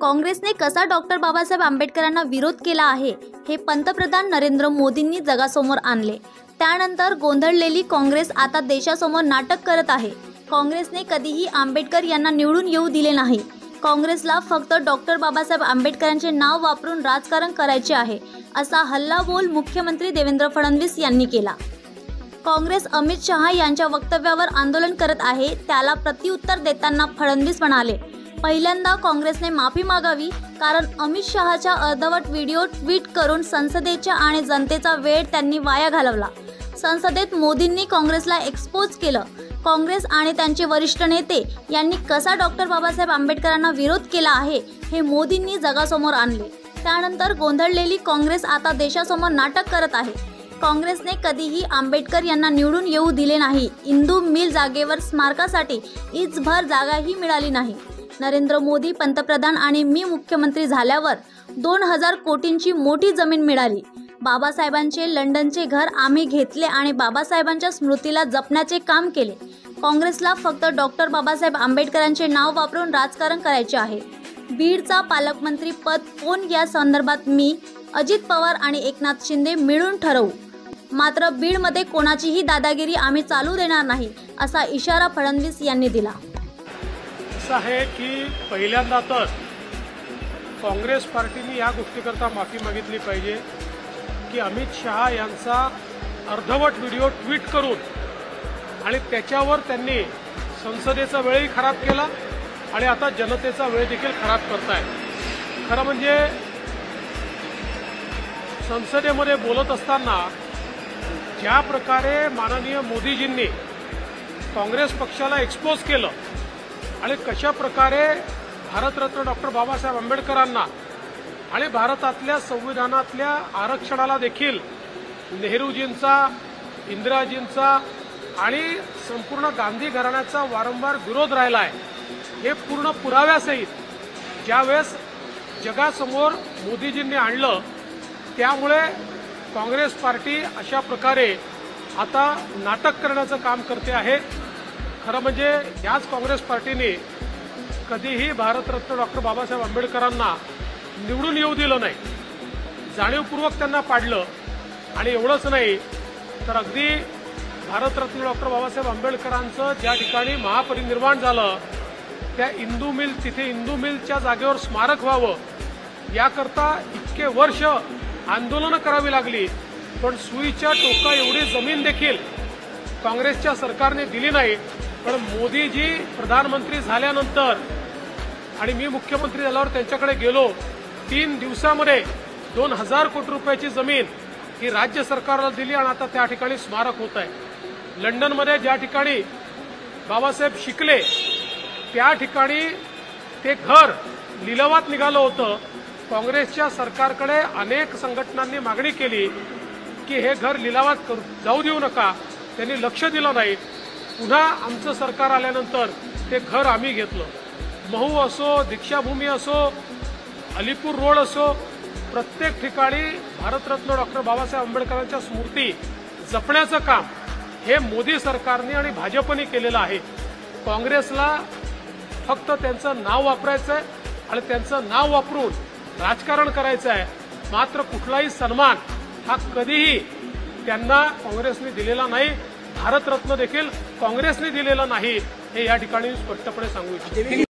काँग्रेसने कसा डॉक्टर बाबासाहेब आंबेडकरांना विरोध केला आहे हे पंतप्रधान नरेंद्र मोदींनी जगासमोर आणले। त्यानंतर गोंधळलेली काँग्रेस आता देशासमोर नाटक करत आहे। काँग्रेसने कधीही आंबेडकर यांना निवडून येऊ दिले नाही। काँग्रेसला फक्त डॉक्टर बाबासाहेब आंबेडकरांचे नाव वापरून राजकारण करायचे आहे, असा हल्लाबोल मुख्यमंत्री देवेंद्र फडणवीस यांनी केला। काँग्रेस अमित शहा यांच्या वक्तव्यावर आंदोलन करत आहे, त्याला प्रत्युत्तर देताना फडणवीस म्हणाले, पहिल्यांदा काँग्रेसने माफी मागावी, कारण अमित शहाच्या अर्धवट व्हिडिओ ट्विट करून संसदेच्या आणि जनतेचा वेळ त्यांनी वाया घालवला। संसदेत मोदींनी काँग्रेसला एक्सपोज केलं। काँग्रेस आणि त्यांचे वरिष्ठ नेते यांनी कसा डॉक्टर बाबासाहेब आंबेडकरांना विरोध केला आहे हे मोदींनी जगासमोर आणले। त्यानंतर गोंधळलेली काँग्रेस आता देशासमोर नाटक करत आहे। काँग्रेसने कधीही आंबेडकर यांना निवडून येऊ दिले नाही। इंदू मिल जागेवर स्मारकासाठी इंचभर जागाही मिळाली नाही। नरेंद्र मोदी पंतप्रधान आणि मी मुख्यमंत्री झाल्यावर 2000 कोटींची मोठी जमीन मिळाली। बाबासाहेबांचे लंडनचे घर आम्ही घेतले आणि बाबासाहेबांच्या स्मृतीला जपण्याचे काम केले। काँग्रेसला फक्त डॉक्टर बाबासाहेब आंबेडकरांचे नाव वापरून राजकारण करायचे आहे। बीडचा पालकमंत्री पद कोण या संदर्भात मी, अजित पवार आणि एकनाथ शिंदे मिळून ठरवू, मात्र बीडमध्ये कोणाचीही दादागिरी आम्ही चालू देणार नाही, असा इशारा फडणवीस यांनी दिला। असं आहे की पहिल्यांदा तर काँग्रेस पार्टीने या गोष्टीकरता माफी मागितली पाहिजे की अमित शहा यांचा अर्धवट व्हिडिओ ट्विट करून आणि त्याच्यावर त्यांनी संसदेचा वेळही खराब केला आणि आता जनतेचा वेळ देखील खराब करताय। खरं म्हणजे संसदेमध्ये बोलत असताना ज्या प्रकारे माननीय मोदीजींनी काँग्रेस पक्षाला एक्सपोज केलं आणि कशा प्रकारे भारतरत्न डॉक्टर बाबासाहेब आंबेडकरांना आणि भारतातल्या संविधानातल्या आरक्षणाला देखील नेहरूजींचा, इंदिराजींचा आणि संपूर्ण गांधी घराण्याचा वारंवार विरोध राहिला आहे, हे पूर्ण पुराव्यासहित ज्यावेळेस जगासमोर मोदीजींनी आणलं, त्यामुळे काँग्रेस पार्टी अशा प्रकारे आता नाटक करण्याचं काम करते आहे। खरं म्हणजे याच काँग्रेस पार्टीने कधीही भारतरत्न डॉक्टर बाबासाहेब आंबेडकरांना निवडून येऊ दिलं नाही, जाणीवपूर्वक त्यांना पाडलं। आणि एवढंच नाही तर अगदी भारतरत्न डॉक्टर बाबासाहेब आंबेडकरांचं ज्या ठिकाणी महापरिनिर्वाण झालं त्या इंदू मिल, तिथे इंदू मिलच्या जागेवर स्मारक व्हावं याकरता इतके वर्ष आंदोलनं करावी लागली, पण सुईच्या टोका एवढी जमीन देखील काँग्रेसच्या सरकारने दिली नाही। पण मोदीजी प्रधानमंत्री झाल्यानंतर आणि मी मुख्यमंत्री झाल्यावर त्यांच्याकडे गेलो, 3 दिवसामध्ये 2000 कोटी रुपयाची जमीन ही राज्य सरकारला दिली आणि आता त्या ठिकाणी स्मारक होत आहे। लंडनमध्ये ज्या ठिकाणी बाबासाहेब शिकले त्या ठिकाणी ते घर लिलावात निघालं होतं। काँग्रेसच्या सरकारकडे अनेक संघटनांनी मागणी केली की हे घर लिलावात जाऊ देऊ नका, त्यांनी लक्ष दिलं नाही। पुन्हा आमचं सरकार आल्यानंतर ते घर आम्ही घेतलं। महू असो, दीक्षाभूमी असो, अलीपूर रोड असो, प्रत्येक ठिकाणी भारतरत्न डॉक्टर बाबासाहेब आंबेडकरांच्या स्मृती जपण्याचं काम हे मोदी सरकारने आणि भाजपने केलेलं आहे। काँग्रेसला फक्त त्यांचं नाव वापरायचं आहे आणि त्यांचं नाव वापरून राजकारण करायचं आहे, मात्र कुठलाही सन्मान हा कधीही त्यांना काँग्रेसने दिलेला नाही, भारतरत्न देखील काँग्रेसने दिलेला नाही, हे या ठिकाणी स्पष्टपणे सांगू इच्छितो।